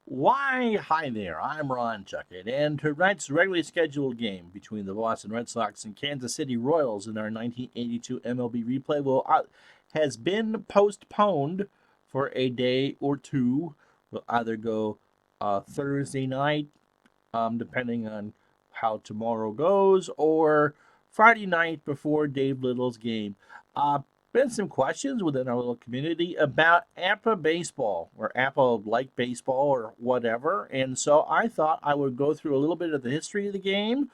Why, hi there, I'm Ron Chuckett, and tonight's regularly scheduled game between the Boston Red Sox and Kansas City Royals in our 1982 MLB replay has been postponed for a day or two. We'll either go Thursday night, depending on how tomorrow goes, or Friday night before Dave Little's game. Been some questions within our little community about APBA baseball or APBA-like baseball or whatever, and so I thought I would go through a little bit of the history of the game,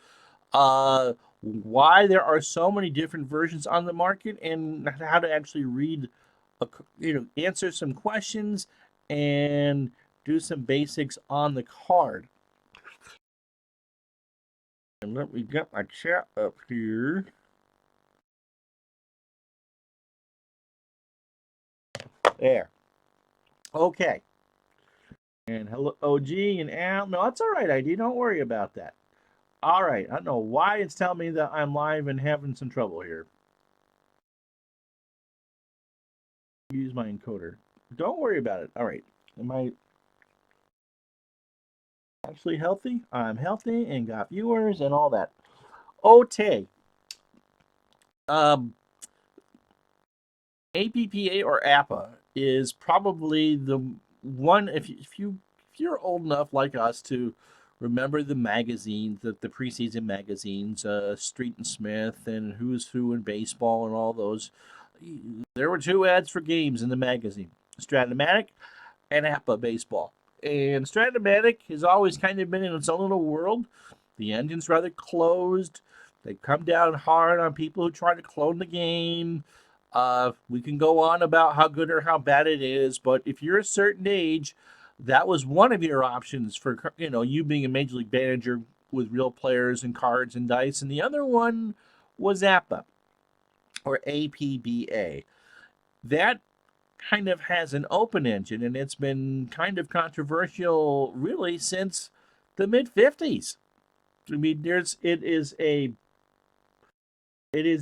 why there are so many different versions on the market, and how to actually read, answer some questions and do some basics on the card. And let me get my chat up here. There. Okay. And hello, OG and Al. No, it's all right, ID. Don't worry about that. All right. I don't know why it's telling me that I'm live and having some trouble here. Use my encoder. Don't worry about it. All right. Am I actually healthy? I'm healthy and got viewers and all that. Okay. Um, APPA or APA is probably the one if you're old enough like us to remember the magazines, the preseason magazines, Street and Smith and Who's Who in baseball and all those. There were two ads for games in the magazine: Stratomatic and APA baseball. And Stratomatic has always kind of been in its own little world. The engine's rather closed. They come down hard on people who try to clone the game. We can go on about how good or how bad it is, but if you're a certain age, that was one of your options for you being a major league manager with real players and cards and dice, and the other one was APBA or APBA. That kind of has an open engine, and it's been kind of controversial really since the mid 50s. I mean, it is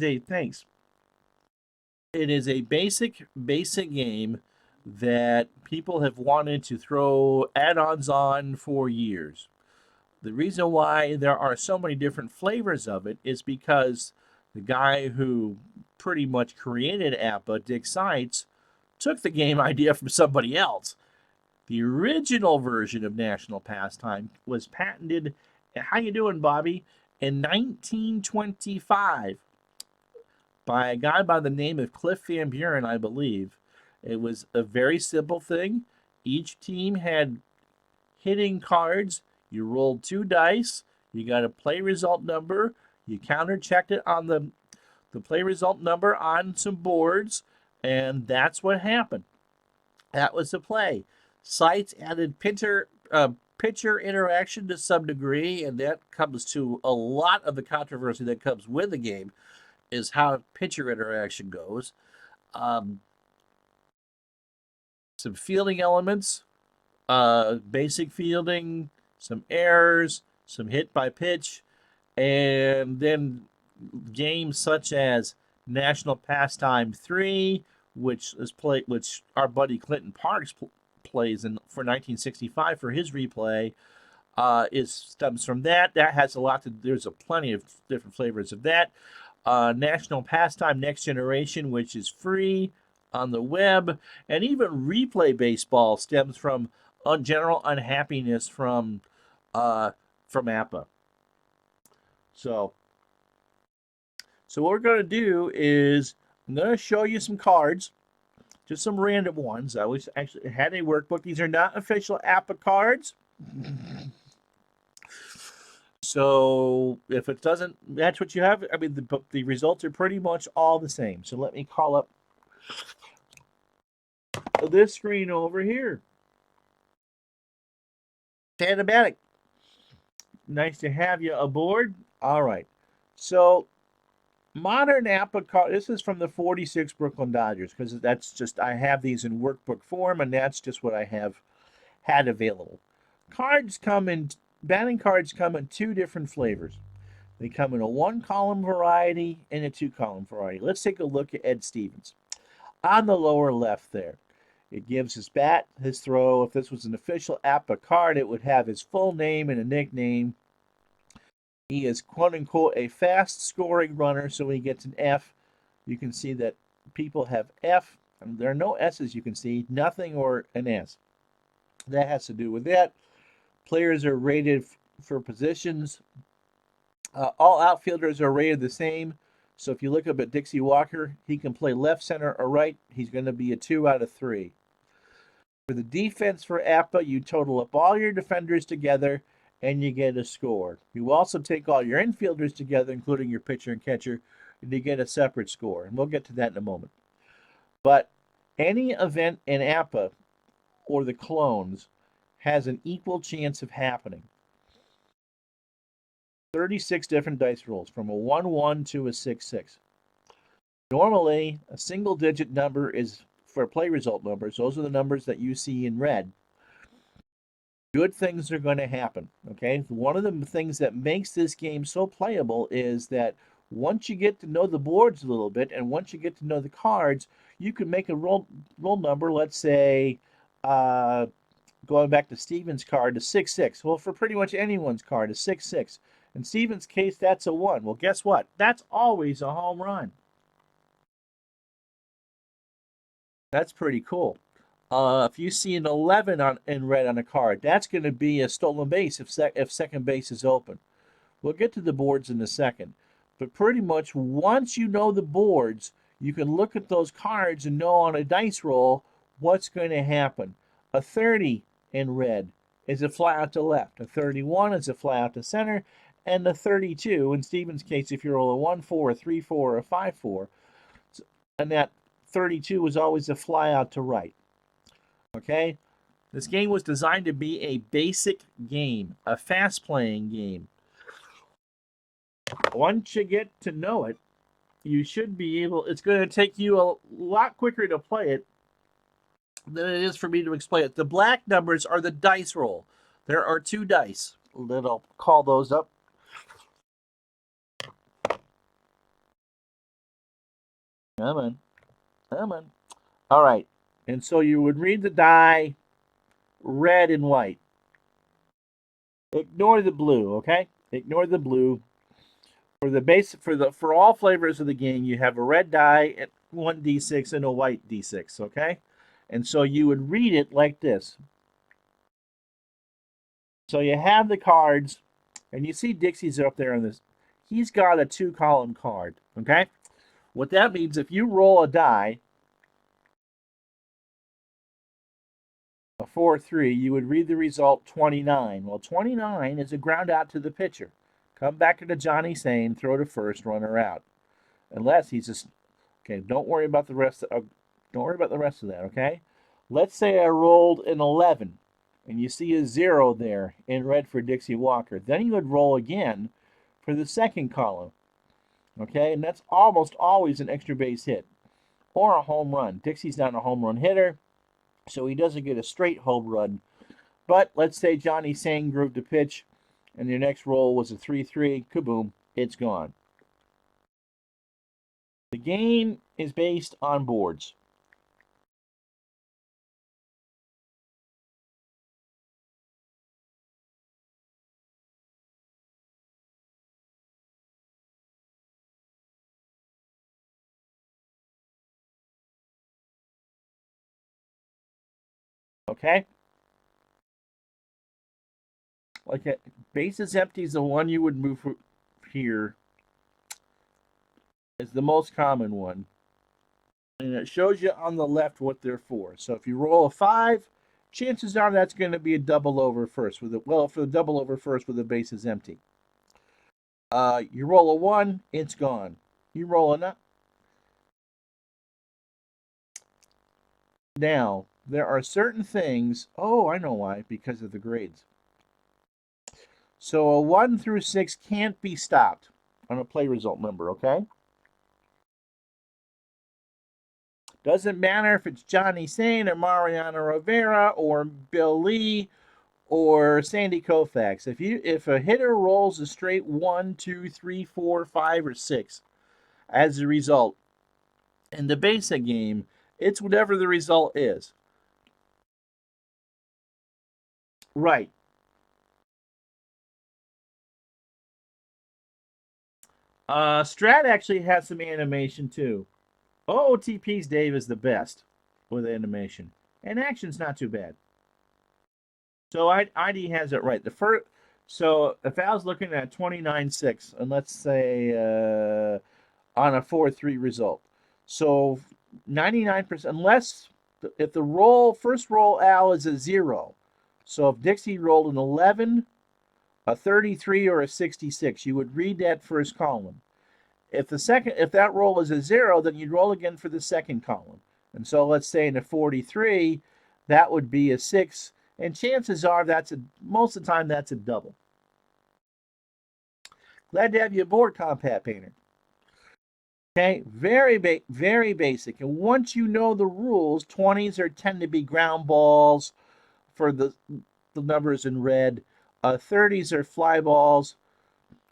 a thanks. It is a basic game that people have wanted to throw add-ons on for years. The reason why there are so many different flavors of it is because the guy who pretty much created APBA, Dick Seitz, took the game idea from somebody else. The original version of National Pastime was patented, how you doing, Bobby, in 1925 by a guy by the name of Cliff Van Buren, I believe. It was a very simple thing. Each team had hitting cards. You rolled two dice. You got a play result number. You counter checked it on the play result number on some boards, and that's what happened. That was the play. Sites added pitcher interaction to some degree, and that comes to a lot of the controversy that comes with the game, is how pitcher interaction goes. Um, some fielding elements, basic fielding, some errors, some hit by pitch, and then games such as National Pastime 3, which our buddy Clinton Parks plays in for 1965 for his replay, stems from that. That has a lot to. There's a plenty of different flavors of that. National Pastime Next Generation, which is free on the web, and even Replay Baseball stems from general unhappiness from APBA. So what we're going to do is I'm going to show you some cards, just some random ones. I was actually had a workbook. These are not official APBA cards. So if it doesn't match what you have, I mean, the results are pretty much all the same. So let me call up this screen over here. Automatic. Nice to have you aboard. All right. So modern APBA card. This is from the 46 Brooklyn Dodgers because that's just, I have these in workbook form, and that's just what I have had available. Batting cards come in two different flavors. They come in a one-column variety and a two-column variety. Let's take a look at Ed Stevens. On the lower left there, It gives his bat, his throw. If this was an official APBA card, it would have his full name and a nickname. He is quote unquote a fast scoring runner, so when he gets an F, you can see that people have F. And there are no S's you can see, nothing or an S. That has to do with that. Players are rated for positions. All outfielders are rated the same. So if you look up at Dixie Walker, he can play left, center, or right. He's going to be a 2 out of 3. For the defense for APBA, you total up all your defenders together and you get a score. You also take all your infielders together, including your pitcher and catcher, and you get a separate score. And we'll get to that in a moment. But any event in APBA or the clones has an equal chance of happening. 36 different dice rolls from a 1-1 to a 6-6. Normally, a single digit number is for play result numbers. Those are the numbers that you see in red. Good things are going to happen, okay? One of the things that makes this game so playable is that once you get to know the boards a little bit and once you get to know the cards, you can make a roll number, let's say, going back to Steven's card, a 6-6. Well, for pretty much anyone's card, a 6-6. In Steven's case, that's a 1. Well, guess what? That's always a home run. That's pretty cool. If you see an 11 in red on a card, that's going to be a stolen base if second base is open. We'll get to the boards in a second. But pretty much once you know the boards, you can look at those cards and know on a dice roll what's going to happen. A 30 in red is a fly out to left. A 31 is a fly out to center. And a 32, in Steven's case, if you roll a 1-4, a 3-4, or a 5-4, and that 32 is always a fly out to right. Okay? This game was designed to be a basic game, a fast-playing game. Once you get to know it, you should be able, it's going to take you a lot quicker to play it than it is for me to explain it. The black numbers are the dice roll. There are 2 dice. I'll call those up. Come on. Come on. All right. And so you would read the die red and white. Ignore the blue, okay? Ignore the blue. For all flavors of the game, you have a red die at 1d6 and a white d6, okay? And so you would read it like this. So you have the cards, and you see Dixie's up there on this. He's got a 2-column card, okay? What that means, if you roll a die, a 4-3, you would read the result 29. Well, 29 is a ground out to the pitcher. Come back into Johnny saying, throw to first, runner out. Unless he's just okay. Don't worry about the rest. Don't worry about the rest of that. Okay. Let's say I rolled an 11, and you see a 0 there in red for Dixie Walker. Then you would roll again for the second column. Okay, and that's almost always an extra base hit or a home run. Dixie's not a home run hitter, so he doesn't get a straight home run. But let's say Johnny Sang grooved to pitch, and your next roll was a 3-3. Kaboom, it's gone. The game is based on boards. Okay? Like a bases empty is the one you would move here. It's the most common one. And it shows you on the left what they're for. So if you roll a 5, chances are that's going to be a double over first. For the double over first with the bases empty. You roll a 1, it's gone. You roll a Now, there are certain things. Oh, I know why. Because of the grades. So a 1 through 6 can't be stopped on a play result number, okay? Doesn't matter if it's Johnny Sane or Mariano Rivera or Bill Lee or Sandy Koufax. If a hitter rolls a straight 1, 2, 3, 4, 5, or 6 as a result, in the basic game, it's whatever the result is. Right. Strat actually has some animation too. OOTP's Dave is the best with animation, and action's not too bad. So ID has it right. The first, so if I was looking at 29-6, and let's say on a 4-3 result, so 99%, unless if the roll first roll Al is a 0, so if Dixie rolled an 11, a 33, or a 66, you would read that first column. If that roll is a 0, then you'd roll again for the second column. And so let's say in a 43, that would be a 6, and chances are most of the time that's a double. Glad to have you aboard, Compat Painter. Okay, very basic. And once you know the rules, 20s tend to be ground balls for the numbers in red. 30s are fly balls.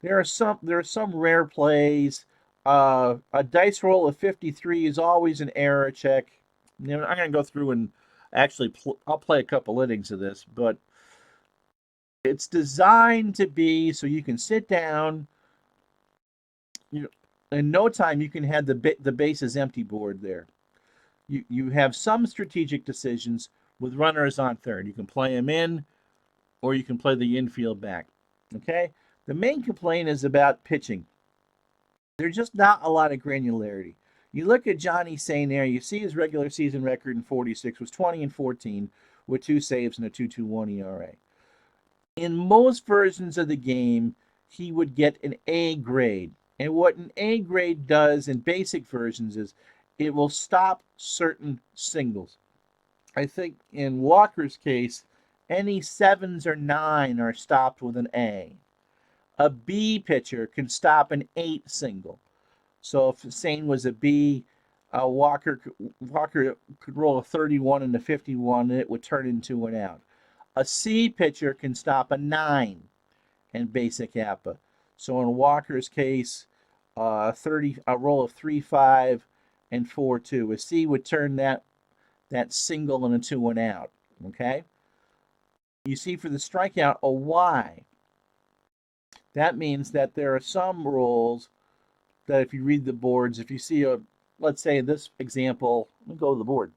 There are some rare plays. A dice roll of 53 is always an error check. I'm going to go through and actually I'll play a couple innings of this, but it's designed to be so you can sit down. You know, in no time you can have the bases empty board there. You have some strategic decisions with runners on third. You can play them in, or you can play the infield back. Okay. The main complaint is about pitching. There's just not a lot of granularity. You look at Johnny St. Air, you see his regular season record in 46 was 20-14 with 2 saves and a 2.21 ERA. In most versions of the game, he would get an A grade. And what an A grade does in basic versions is it will stop certain singles. I think in Walker's case, any 7s or 9 are stopped with an A. A B pitcher can stop an 8 single. So if Sane was a B, Walker could roll a 31 and a 51, and it would turn into an out. A C pitcher can stop a 9 in basic APBA. So in Walker's case, a roll of 3-5 and 4-2. A C would turn that single into an out. Okay. You see for the strikeout a Y. That means that there are some rules that if you read the boards, if you see let's say in this example, let me go to the board.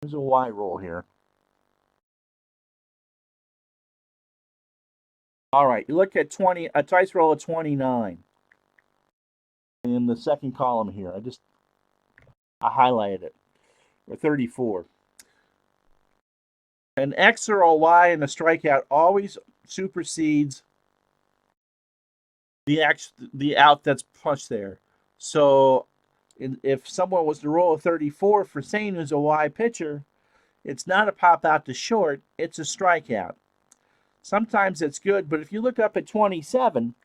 There's a Y roll here. All right, you look at a dice roll of 29 in the second column here. I highlighted it, or 34. An X or a Y in a strikeout always supersedes the out that's punched there. So if someone was to roll a 34 for Sane, who's a Y pitcher, it's not a pop out to short, it's a strikeout. Sometimes it's good, but if you look up at 27,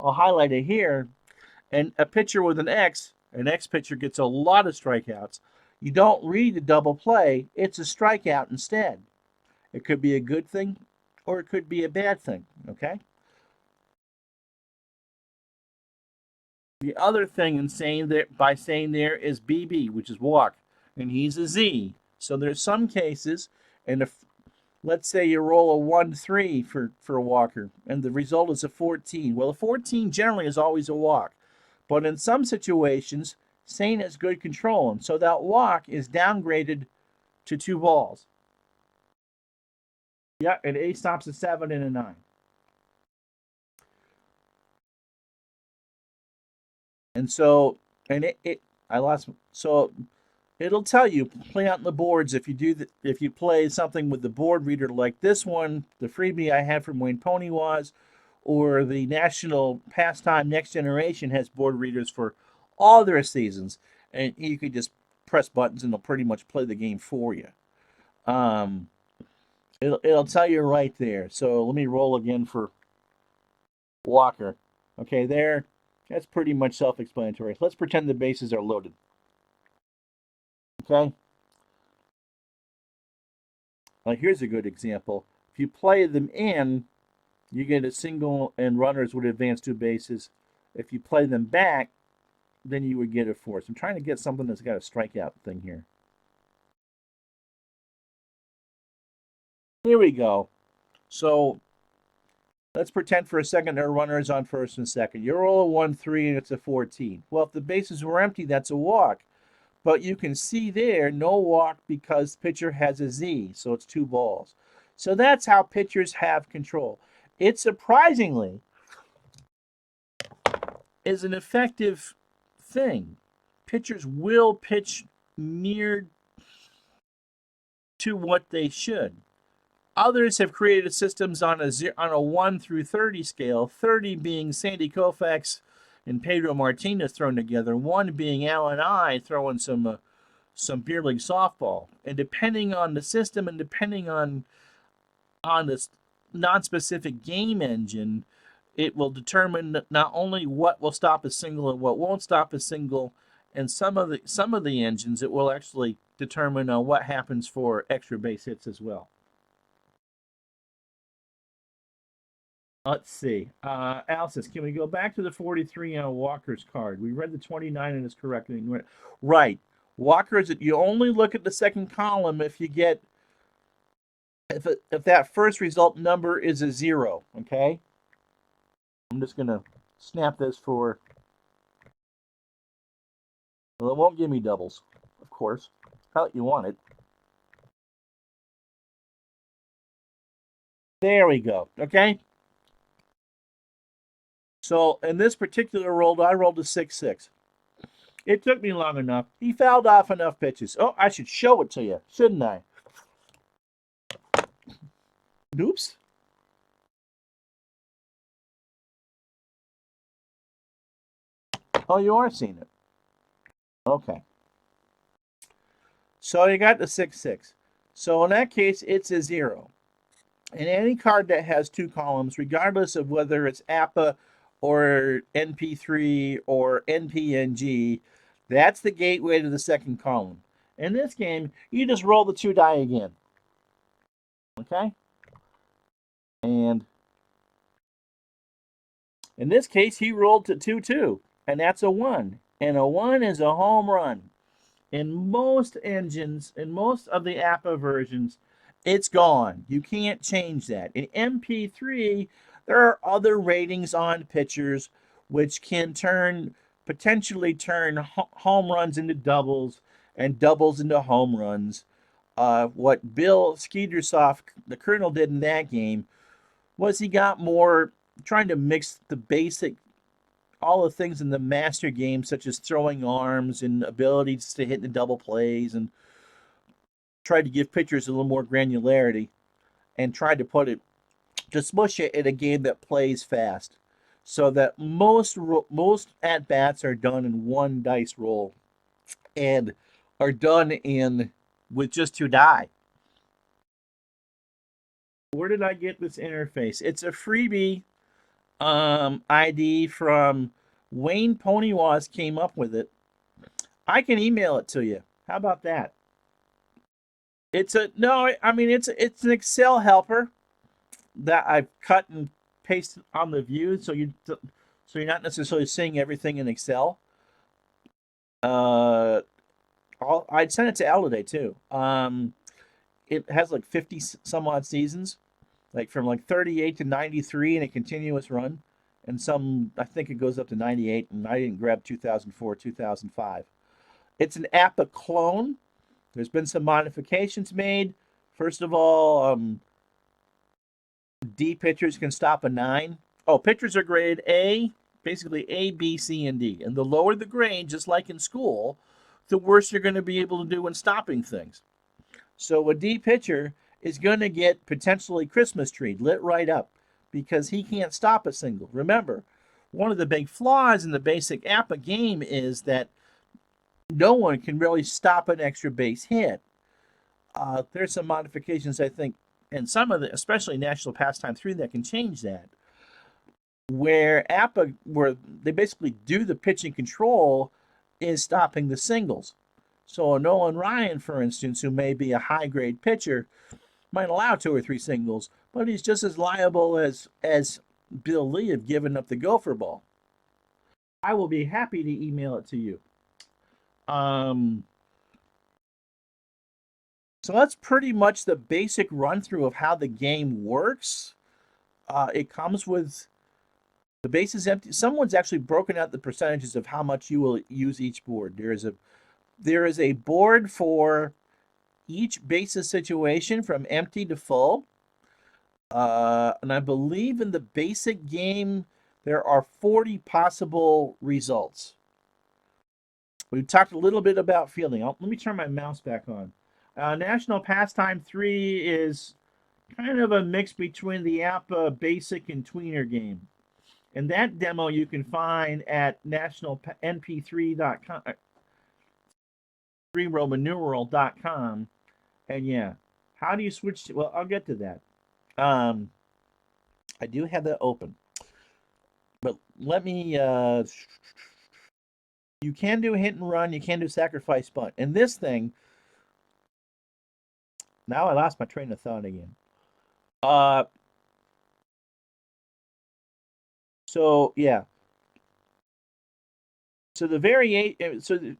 I'll highlight it here, and a pitcher with an X pitcher gets a lot of strikeouts. You don't read the double play, it's a strikeout instead. It could be a good thing or it could be a bad thing, okay? The other thing in saying there is BB, which is walk, and he's a Z. So there's some cases, and if let's say you roll a 1-3 for a walker, and the result is a 14. Well, a 14 generally is always a walk, but in some situations, Sane has good control, and so that walk is downgraded to 2 balls. Yeah, and A stops a 7 and a 9. And so, and I lost. So it'll tell you play out on the boards if you play something with the board reader like this one, the freebie I had from Wayne Pony was, or the National Pastime Next Generation has board readers for all their seasons, and you could just press buttons and it'll pretty much play the game for you. Um, it'll tell you right there. So let me roll again for Walker. Okay, there. That's pretty much self-explanatory. Let's pretend the bases are loaded. Okay. Like here's a good example. If you play them in, you get a single and runners would advance 2 bases. If you play them back, then you would get a force. I'm trying to get something that's got a strikeout thing here. Here we go. So let's pretend for a second there are runners on first and second. You roll a 1-3 and it's a 14. Well, if the bases were empty, that's a walk. But you can see there, no walk because pitcher has a Z, so it's 2 balls. So that's how pitchers have control. It surprisingly is an effective thing. Pitchers will pitch near to what they should. Others have created systems on a 1 through 30 scale, 30 being Sandy Koufax and Pedro Martinez thrown together, 1 being Al and I throwing some beer league softball. And depending on the system and depending on this non-specific game engine, it will determine not only what will stop a single and what won't stop a single, and some of the engines it will actually determine what happens for extra base hits as well. Let's see. Al says, can we go back to the 43 on Walker's card? We read the 29 and it's correct. Right. Walker's, you only look at the second column if you get if that first result number is a 0, okay? I'm just going to snap this for... Well, it won't give me doubles, of course. How you want it. There we go, okay? So in this particular roll, I rolled a 6-6. It took me long enough. He fouled off enough pitches. Oh, I should show it to you, shouldn't I? Oops. Oh, you are seeing it. Okay. So you got the 6-6. So in that case, it's a 0. And any card that has 2 columns, regardless of whether it's APBA or NP3 or NPNG, that's the gateway to the second column. In this game, you just roll the 2 die again. Okay? And in this case, he rolled to 2-2, and that's a 1. And a 1 is a home run. In most engines, in most of the APBA versions, it's gone. You can't change that. In MP3, there are other ratings on pitchers which can potentially turn home runs into doubles and doubles into home runs. What Bill Skeetersoft, the Colonel, did in that game was he got more trying to mix the basic all the things in the master game, such as throwing arms and abilities to hit the double plays, and tried to give pitchers a little more granularity, and tried to put it to smush it in a game that plays fast, so that most at bats are done in 1 dice roll, and are done in with just 2 die. Where did I get this interface? It's a freebie ID from Wayne Ponywas came up with it. I can email it to you. How about that? It's a no, I mean it's an Excel helper that I've cut and pasted on the view, so you're not necessarily seeing everything in Excel. I'd send it to Al today too. It has like 50 some odd seasons, like from like 38 to 93 in a continuous run, and some I think it goes up to 98, and I didn't grab 2004, 2005. It's an APBA clone. There's been some modifications made. First of all, D pitchers can stop a 9. Oh, pitchers are graded A, basically A, B, C, and D. And the lower the grade, just like in school, the worse you're going to be able to do when stopping things. So a D pitcher is going to get potentially Christmas tree lit right up because he can't stop a single. Remember, one of the big flaws in the basic APBA game is that no one can really stop an extra base hit. There's some modifications, I think, and some of the, especially National Pastime 3, that can change that. Where APBA, where they basically do the pitching control, is stopping the singles. So a Nolan Ryan, for instance, who may be a high-grade pitcher, might allow 2 or 3 singles, but he's just as liable as Bill Lee of giving up the gopher ball. I will be happy to email it to you. So that's pretty much the basic run through of how the game works. It comes with the base is empty. Someone's actually broken out the percentages of how much you will use each board. There is a board for each basis situation from empty to full. And I believe in the basic game there are 40 possible results. We talked a little bit about fielding. Let me turn my mouse back on. National Pastime 3 is kind of a mix between the APBA basic and tweener game. And that demo you can find at nationalnp3.com, 3romannumeral.com. And yeah, how do you switch to, well, I'll get to that. I do have that open. But let me, you can do hit and run, you can do sacrifice bunt. And this thing, now I lost my train of thought again. Uh, so yeah. So the variation,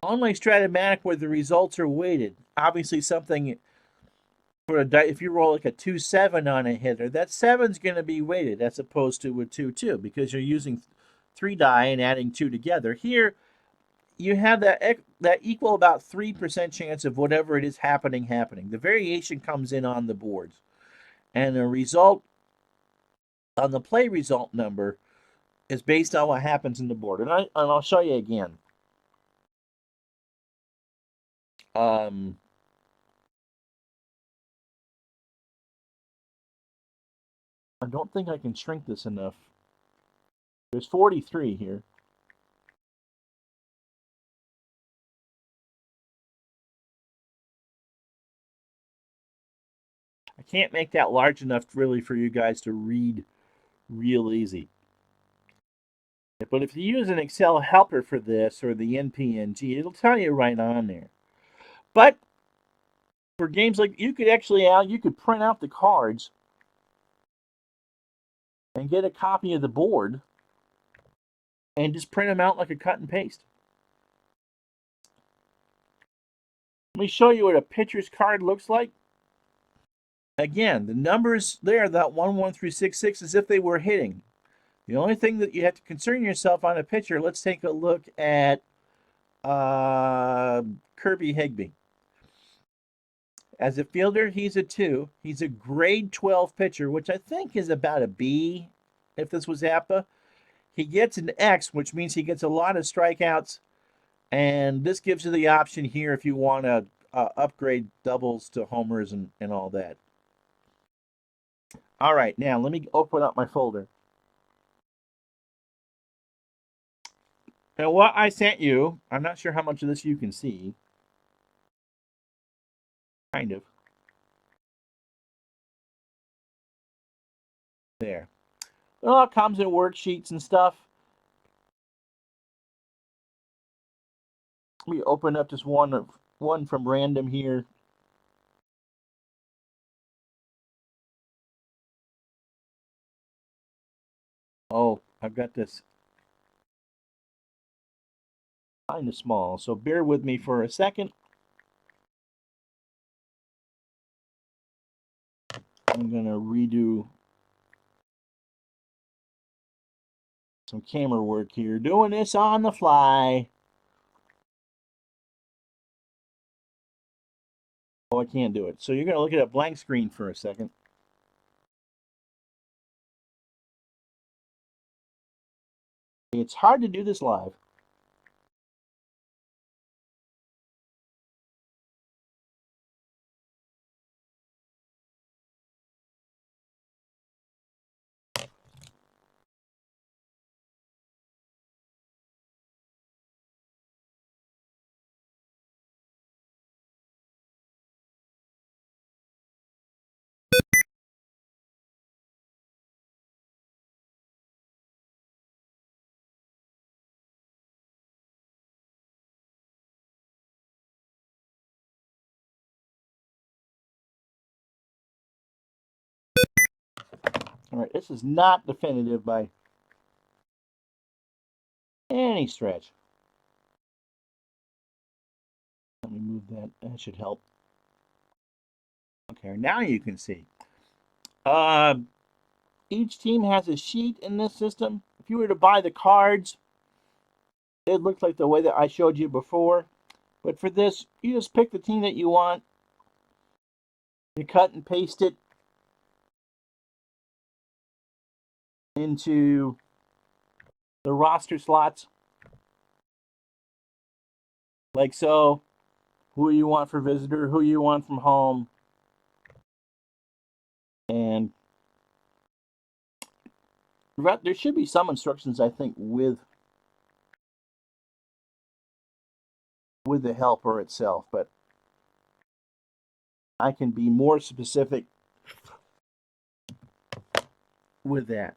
unlike Stratomatic where the results are weighted, obviously something for a die, if you roll like a 2-7 on a hitter, that 7's going to be weighted as opposed to a 2-2 because you're using 3 die and adding 2 together. Here, you have that equal about 3% chance of whatever it is happening. The variation comes in on the boards, and the result on the play result number is based on what happens in the board. And I'll show you again. I don't think I can shrink this enough. There's 43 here. I can't make that large enough really for you guys to read real easy. But if you use an Excel helper for this or the NPNG, it'll tell you right on there. But for games like you could print out the cards and get a copy of the board and just print them out like a cut and paste. Let me show you what a pitcher's card looks like. Again, the numbers there, that 1, 1 through 6, 6, as if they were hitting. The only thing that you have to concern yourself on a pitcher, let's take a look at Kirby Higbee. As a fielder, he's a 2. He's a grade 12 pitcher, which I think is about a B if this was APBA. He gets an X, which means he gets a lot of strikeouts. And this gives you the option here if you want to upgrade doubles to homers and all that. All right, now let me open up my folder. Now, what I sent you, I'm not sure how much of this you can see. Kind of. There. It all comes in worksheets and stuff. Let me open up just one from random here. Oh, I've got this kind of small, so bear with me for a second. I'm going to redo some camera work here. Doing this on the fly. Oh, I can't do it. So you're going to look at a blank screen for a second. It's hard to do this live. All right, this is not definitive by any stretch. Let me move that. That should help. Okay, now you can see. Uh, each team has a sheet in this system. If you were to buy the cards, it looks like the way that I showed you before. But for this, you just pick the team that you want. You cut and paste it into the roster slots, like so. Who you want for visitor, who you want from home, and there should be some instructions, I think, with the helper itself, but I can be more specific with that.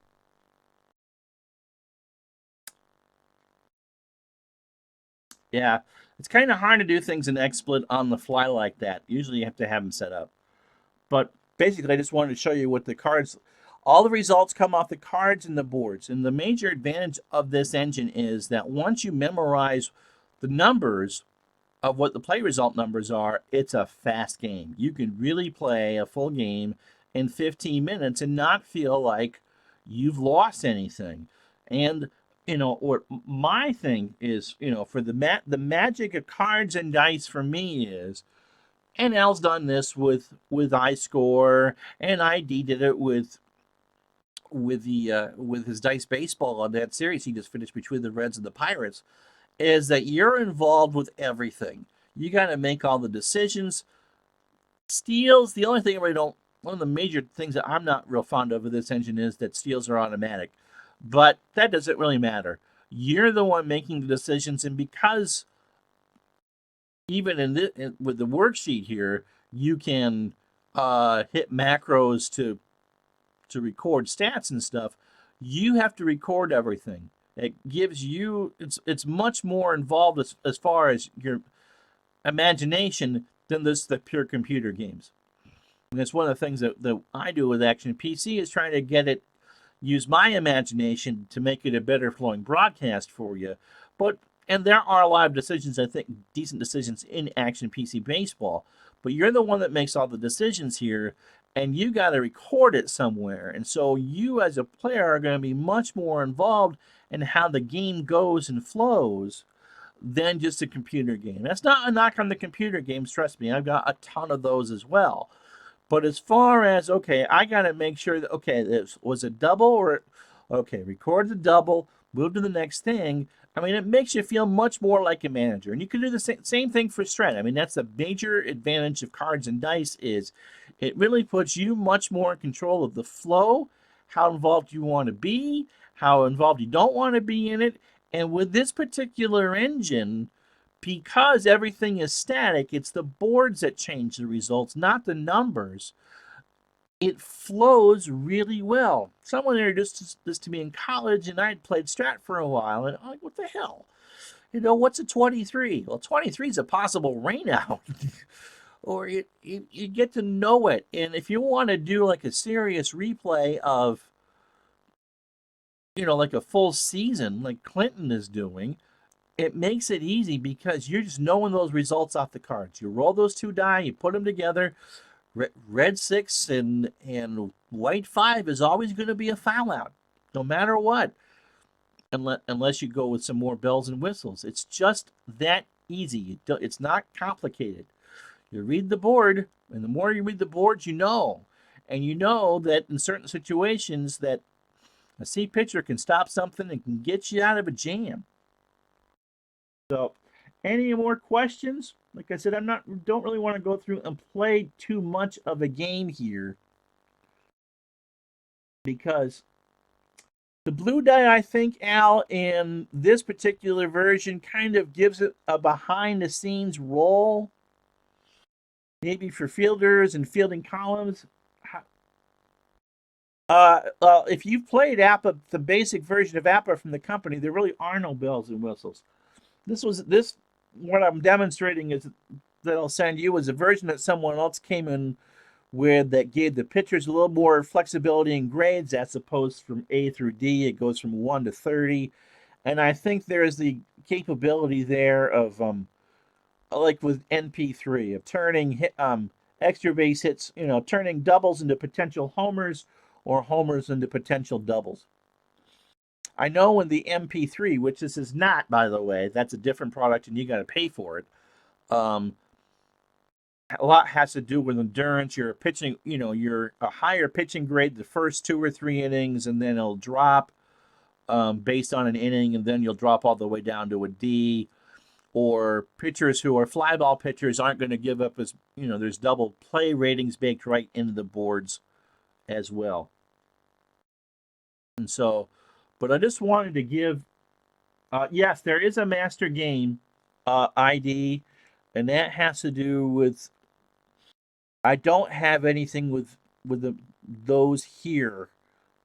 Yeah, it's kind of hard to do things in XSplit on the fly like that. Usually you have to have them set up. But basically, I just wanted to show you what the cards, all the results come off the cards and the boards. And the major advantage of this engine is that once you memorize the numbers of what the play result numbers are, it's a fast game. You can really play a full game in 15 minutes and not feel like you've lost anything. And what my thing is, for the magic of cards and dice for me is, and Al's done this with iScore, and ID did it with his dice baseball on that series he just finished between the Reds and the Pirates, is that you're involved with everything. You got to make all the decisions. Steals, the only thing I really don't, one of the major things that I'm not real fond of with this engine is that steals are automatic. But that doesn't really matter. You're the one making the decisions, and because even with the worksheet here, you can hit macros to record stats and stuff. You have to record everything. It gives you it's much more involved as far as your imagination than the pure computer games. And that's one of the things that I do with Action PC is trying to get it use my imagination to make it a better flowing broadcast for you. But and there are a lot of decisions, I think, decent decisions in Action PC Baseball. But you're the one that makes all the decisions here, and you got to record it somewhere. And so you, as a player, are going to be much more involved in how the game goes and flows than just a computer game. That's not a knock on the computer games. Trust me, I've got a ton of those as well. But as far as, okay, I got to make sure that, okay, this was a double or, okay, record the double, move to the next thing. I mean, it makes you feel much more like a manager. And you can do the same thing for Strat. I mean, that's the major advantage of cards and dice is it really puts you much more in control of the flow, how involved you want to be, how involved you don't want to be in it. And with this particular engine, because everything is static, it's the boards that change the results, not the numbers. It flows really well. Someone introduced this to me in college, and I'd played Strat for a while, and I'm like, what the hell? What's a 23? Well, 23 is a possible rainout. Or you get to know it. And if you want to do like a serious replay of, like a full season, like Clinton is doing, it makes it easy because you're just knowing those results off the cards. You roll those two die, you put them together. Red 6 and white 5 is always going to be a foul out, no matter what, unless you go with some more bells and whistles. It's just that easy. It's not complicated. You read the board, and the more you read the boards, and you know that in certain situations that a C pitcher can stop something and can get you out of a jam. So, any more questions? Like I said, don't really want to go through and play too much of a game here because the blue die, I think, Al, in this particular version kind of gives it a behind the scenes role, maybe for fielders and fielding columns. If you've played APBA, the basic version of APBA from the company, there really are no bells and whistles. What I'm demonstrating is that I'll send you is a version that someone else came in with that gave the pitchers a little more flexibility in grades as opposed from A through D. It goes from 1 to 30. And I think there's the capability there of, like with NP3, of turning extra base hits, turning doubles into potential homers or homers into potential doubles. I know in the MP3, which this is not, by the way, that's a different product and you got to pay for it. Um, a lot has to do with endurance. You're pitching, you're a higher pitching grade the first 2 or 3 innings, and then it'll drop based on an inning, and then you'll drop all the way down to a D. Or pitchers who are fly ball pitchers aren't going to give up as, there's double play ratings baked right into the boards as well. And so, but I just wanted to give, yes, there is a master game ID, and that has to do with, I don't have anything with those here,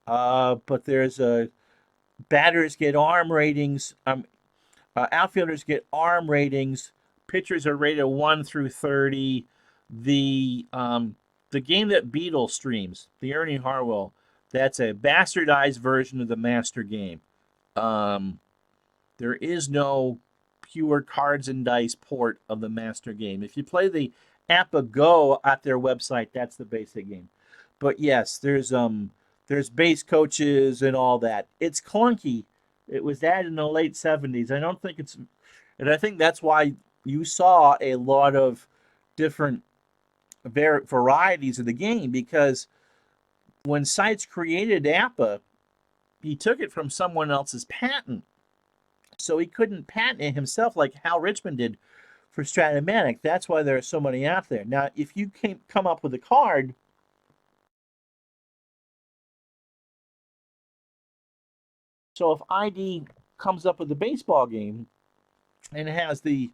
but there's a batters get arm ratings. Outfielders get arm ratings. Pitchers are rated 1 through 30. The game that Beetle streams, the Ernie Harwell, that's a bastardized version of the master game. There is no pure cards and dice port of the master game. If you play the APBA-Go at their website, that's the basic game. But yes, there's base coaches and all that. It's clunky. It was added in the late 70s. I don't think it's, and I think that's why you saw a lot of different varieties of the game, because when Seitz created APBA, he took it from someone else's patent. So he couldn't patent it himself like Hal Richmond did for Stratomatic. That's why there are so many out there. Now, if you come up with a card, so if ID comes up with a baseball game and it has the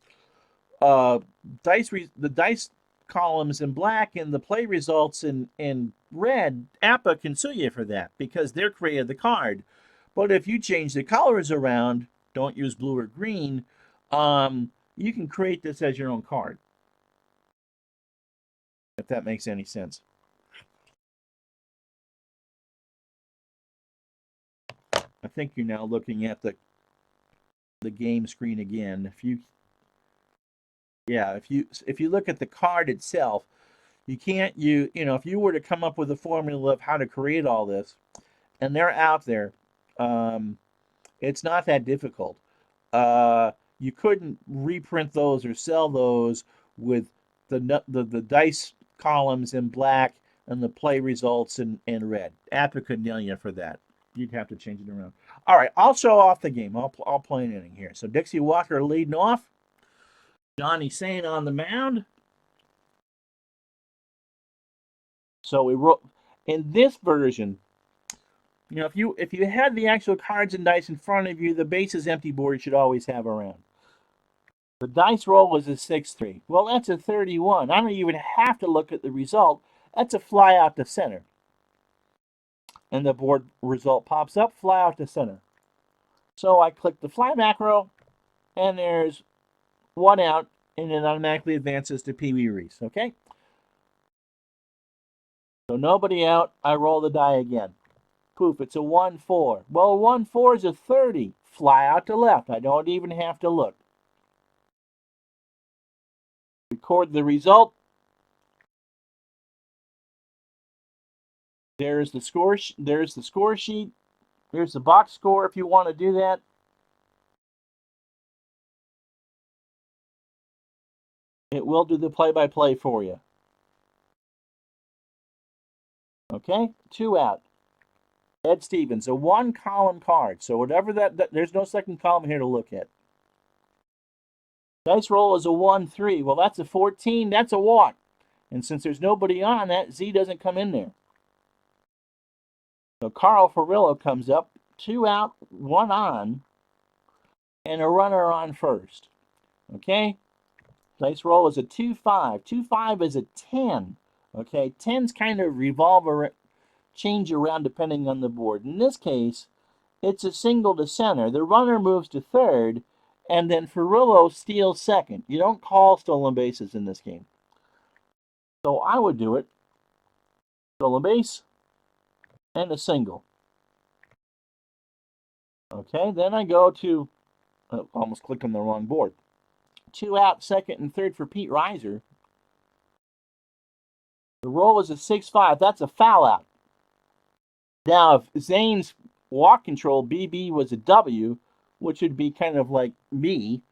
dice columns in black and the play results in red, APBA can sue you for that because they're created the card. But if you change the colors around, don't use blue or green, you can create this as your own card. If that makes any sense. I think you're now looking at the game screen again. If you look at the card itself, you can't if you were to come up with a formula of how to create all this, and they're out there, it's not that difficult. You couldn't reprint those or sell those with the dice columns in black and the play results in red. APBA could nail you for that. You'd have to change it around. All right, I'll show off the game. I'll play an inning here. So Dixie Walker leading off. Johnny Sain on the mound. So we wrote in this version. If you had the actual cards and dice in front of you, the bases empty board you should always have around. The dice roll was a 6-3. Well, that's a 31. I don't even have to look at the result. That's a fly out to center. And the board result pops up, fly out to center. So I click the fly macro, and there's one out, and it automatically advances to Pee Wee Reese, okay? So nobody out, I roll the die again. Poof, it's a 1-4. Well, 1-4 is a 30. Fly out to left. I don't even have to look. Record the result. There's the score. There's the score sheet. Here's the box score if you want to do that. It will do the play-by-play for you. Okay, 2 out. Ed Stevens, a 1-column card. So whatever there's no second column here to look at. Dice roll is a 1-3. Well, that's a 14. That's a walk. And since there's nobody on, that Z doesn't come in there. So Carl Ferrillo comes up, 2 out, 1 on, and a runner on first. Okay? Dice roll is a 2-5. 2-5 is a 10. Okay? 10s kind of change around depending on the board. In this case, it's a single to center. The runner moves to third, and then Ferrillo steals second. You don't call stolen bases in this game. So I would do it. Stolen base and a single. Okay, then I go to, almost clicked on the wrong board. 2 out, second and third for Pete Reiser. The roll is a 6-5. That's a foul out. Now, if Zane's walk control BB was a W, which would be kind of like me,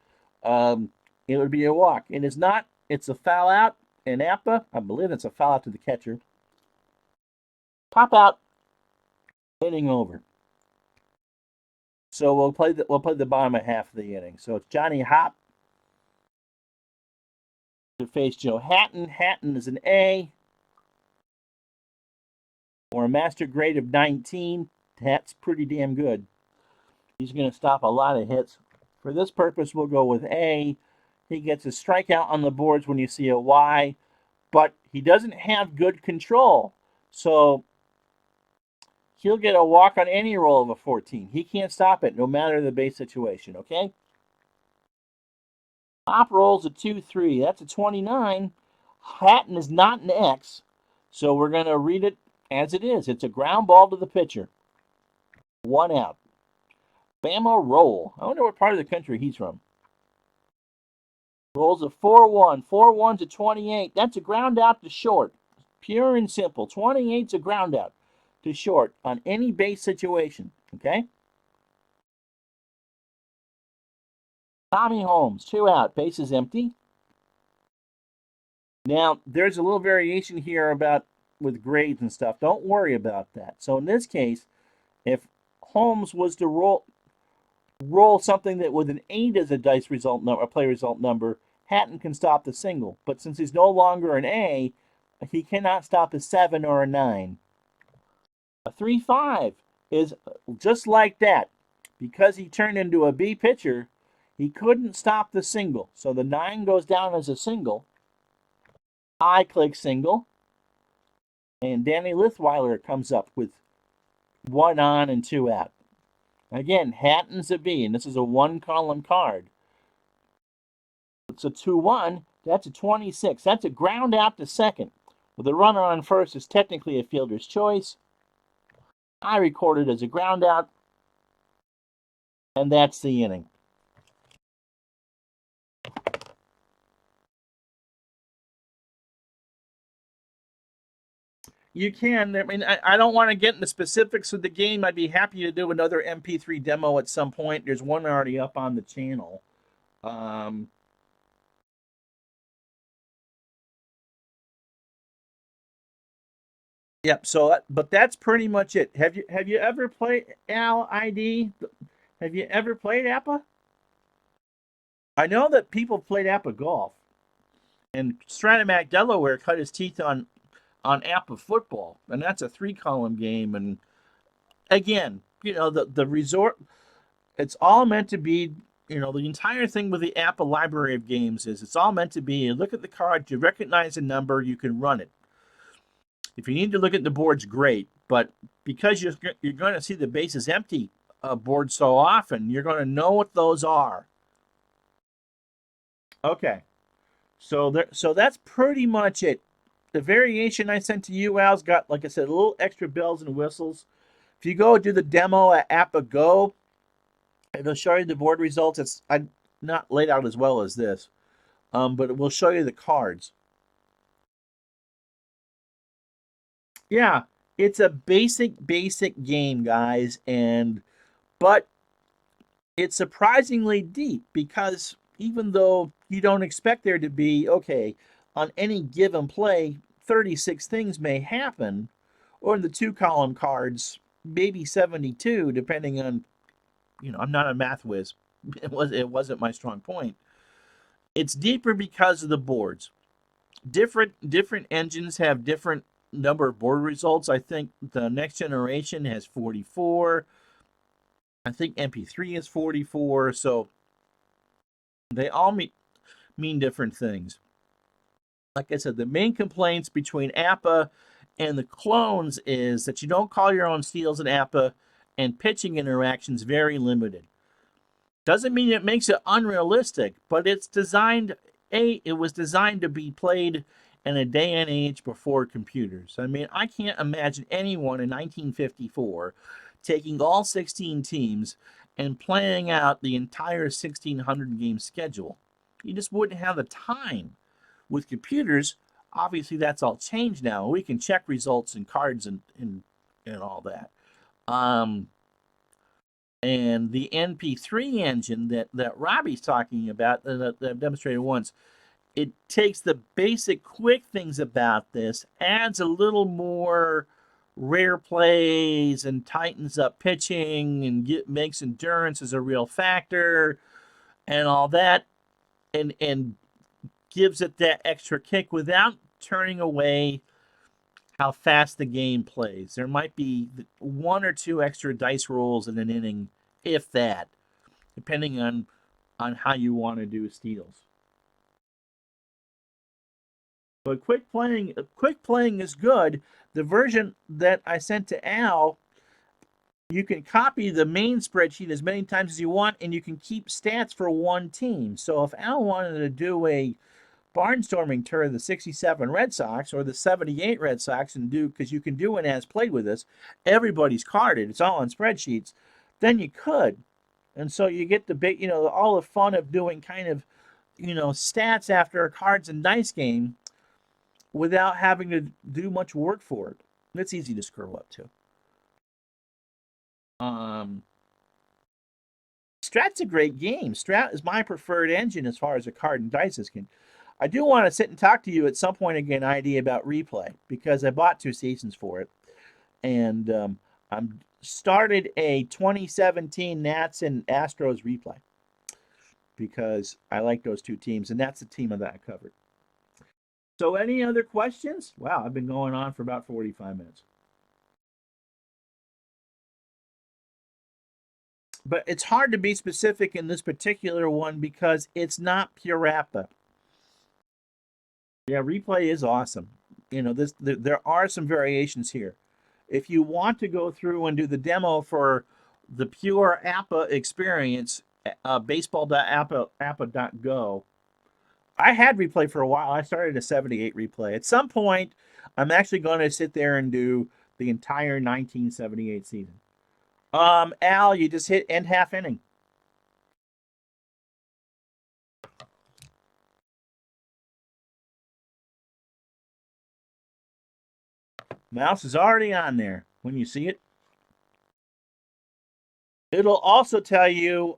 it would be a walk. It is not. It's a foul out. And APBA, I believe it's a foul out to the catcher. Pop out, inning over. So we'll play the bottom of half of the inning. So it's Johnny Hop to face Joe Hatton. Hatton is an A or a master grade of 19. That's pretty damn good. He's going to stop a lot of hits. For this purpose, we'll go with A. He gets a strikeout on the boards when you see a Y, but he doesn't have good control. So he'll get a walk on any roll of a 14. He can't stop it, no matter the base situation, okay? Top rolls a 2-3. That's a 29. Hatton is not an X, so we're going to read it as it is. It's a ground ball to the pitcher. 1 out. Bama roll. I wonder what part of the country he's from. Rolls a 4-1. 4-1 to 28. That's a ground out to short. Pure and simple. 28's a ground out to short on any base situation. Okay? Tommy Holmes, 2 out. Base is empty. Now, there's a little variation here about with grades and stuff. Don't worry about that. So in this case, if Holmes was to roll something that with an 8 as a dice result number, a play result number, Hatton can stop the single. But since he's no longer an A, he cannot stop a 7 or a 9. A 3-5 is just like that. Because he turned into a B pitcher, he couldn't stop the single. So the 9 goes down as a single. I click single. And Danny Lithweiler comes up with 1 on and 2 out. Again, Hatton's a B, and this is a 1-column card. It's a 2-1. That's a 26. That's a ground out to second. With a runner on first is technically a fielder's choice. I record it as a ground out. And that's the inning. You can. I mean, I don't want to get into specifics of the game. I'd be happy to do another MP3 demo at some point. There's one already up on the channel. Yep. So, but that's pretty much it. Have you ever played ID? Have you ever played APBA? I know that people played APBA golf, and Stratomac Delaware cut his teeth on APBA football, and that's a 3-column game. And again, the resort. It's all meant to be. The entire thing with the APBA library of games is it's all meant to be. You look at the card, you recognize a number, you can run it. If you need to look at the boards, great. But because you're going to see the bases empty board so often, you're going to know what those are. Okay. So that's pretty much it. The variation I sent to you, Al's got, like I said, a little extra bells and whistles. If you go do the demo at APBA Go, it'll show you the board results. It's not laid out as well as this, but it will show you the cards. Yeah, it's a basic game, guys, but it's surprisingly deep because even though you don't expect there to be, okay, on any given play, 36 things may happen, or in the 2-column cards, maybe 72, depending on, I'm not a math whiz. It wasn't my strong point. It's deeper because of the boards. Different engines have different number of board results. I think the next generation has 44. I think MP3 is 44. So they all mean different things. Like I said, the main complaints between APBA and the clones is that you don't call your own steals in APBA, and pitching interactions very limited. Doesn't mean it makes it unrealistic, but it's designed. It was designed to be played in a day and age before computers. I mean, I can't imagine anyone in 1954 taking all 16 teams and playing out the entire 1,600 game schedule. You just wouldn't have the time. With computers, Obviously, that's all changed now. We can check results and cards and all that. Um, and the NP3 engine that Robbie's talking about, that I've demonstrated once, it takes the basic quick things about this, adds a little more rare plays, and tightens up pitching, and makes endurance as a real factor, and all that, and gives it that extra kick without turning away how fast the game plays. There might be one or two extra dice rolls in an inning, if that, depending on how you want to do steals. But quick playing is good. The version that I sent to Al, you can copy the main spreadsheet as many times as you want, and you can keep stats for one team. So if Al wanted to do a barnstorming tour of the 67 Red Sox or the 78 Red Sox, and do, because you can do an as played with this, everybody's carded, it's all on spreadsheets, then you could. And so you get the big, all the fun of doing kind of, stats after a cards and dice game without having to do much work for it. It's easy to screw up too. Um, Strat's a great game. Strat is my preferred engine as far as a card and dice is concerned. I do want to sit and talk to you at some point again, ID, about replay, because I bought 2 seasons for it, and I'm started a 2017 Nats and Astros replay because I like those two teams, and that's the team that I covered. So, any other questions? Wow, I've been going on for about 45 minutes. But it's hard to be specific in this particular one because it's not pure APBA. Yeah, replay is awesome. There are some variations here. If you want to go through and do the demo for the pure APBA experience, baseball.appa.go. I had replay for a while. I started a 78 replay. At some point, I'm actually going to sit there and do the entire 1978 season. Al, you just hit end half inning. Mouse is already on there when you see it. It'll also tell you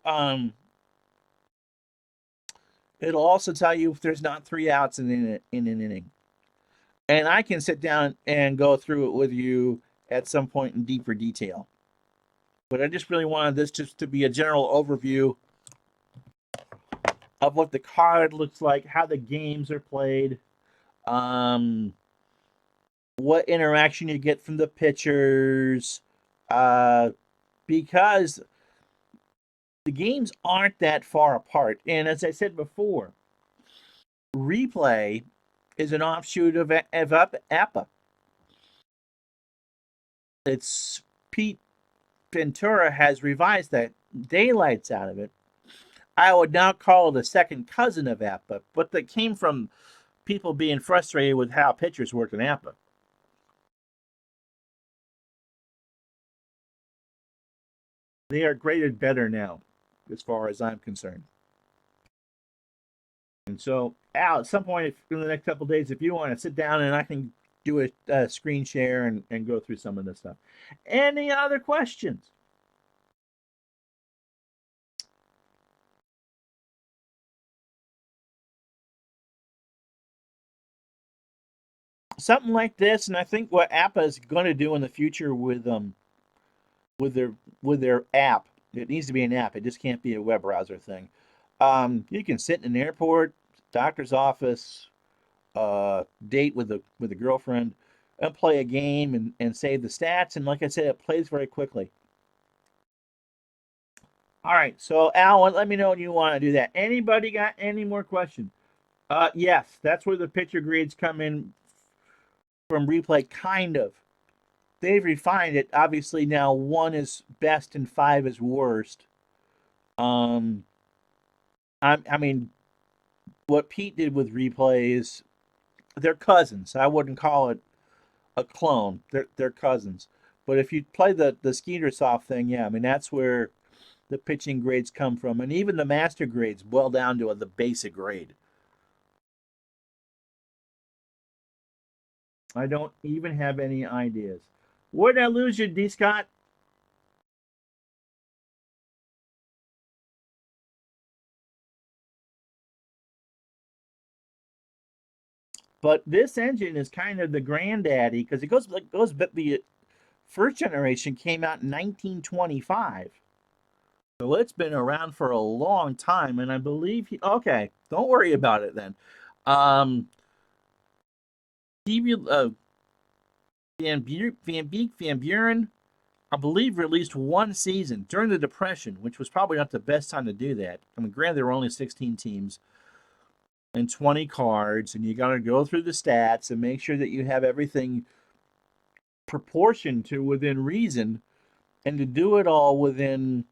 if there's not 3 outs in an inning. And I can sit down and go through it with you at some point in deeper detail. But I just really wanted this just to be a general overview of what the card looks like, how the games are played, what interaction you get from the pitchers, because the games aren't that far apart. And as I said before, replay is an offshoot of APBA. It's Pete Ventura has revised that daylights out of it. I would now call it a second cousin of APBA, but that came from people being frustrated with how pitchers work in APBA. They are graded better now, as far as I'm concerned. And so, Al, at some point in the next couple days, if you want to sit down and I can do a screen share and go through some of this stuff. Any other questions? Something like this, and I think what APBA is going to do in the future with their app, it needs to be an app. It just can't be a web browser thing. You can sit in an airport, doctor's office, date with a girlfriend, and play a game and save the stats. And like I said, it plays very quickly. All right, so Alan, let me know when you want to do that. Anybody got any more questions? Yes, that's where the pitcher grades come in from replay, kind of. They've refined it. Obviously, now 1 is best and 5 is worst. I mean, what Pete did with replays, they're cousins. I wouldn't call it a clone. They're cousins. But if you play the Skeeter soft thing, yeah, I mean that's where the pitching grades come from, and even the master grades boil down to the basic grade. I don't even have any ideas. Where did I lose you, D. Scott? But this engine is kind of the granddaddy because but the first generation came out in 1925. So it's been around for a long time, and I believe okay. Don't worry about it then. Um, Van Beek Van Buren, I believe, released one season during the Depression, which was probably not the best time to do that. I mean, granted, there were only 16 teams and 20 cards, and you got to go through the stats and make sure that you have everything proportioned to within reason, and to do it all within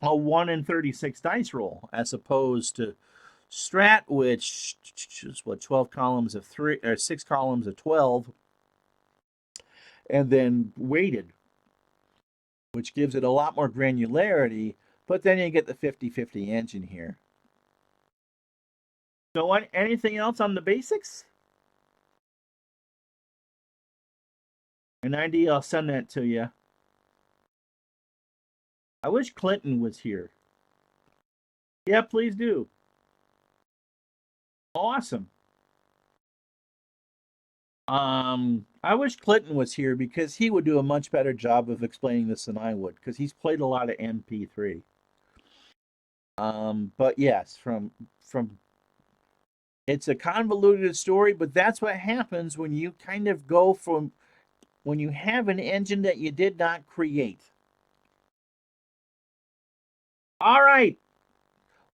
a 1 in 36 dice roll, as opposed to Strat, which is what, 12 columns of 3 or 6 columns of 12, and then weighted, which gives it a lot more granularity, but then you get the 50-50 engine here. So, anything else on the basics? An idea, I'll send that to you. I wish Clinton was here. Yeah, please do. Awesome. I wish Clinton was here because he would do a much better job of explaining this than I would, because he's played a lot of MP3. But yes, from it's a convoluted story, but that's what happens when you kind of go from when you have an engine that you did not create. All right.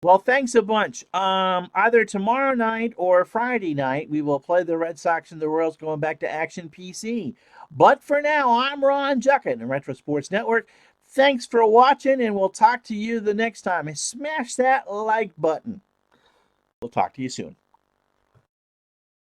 Well, thanks a bunch. Either tomorrow night or Friday night, we will play the Red Sox and the Royals going back to Action PC. But for now, I'm Ron Juckin, the Retro Sports Network. Thanks for watching, and we'll talk to you the next time. And smash that like button. We'll talk to you soon.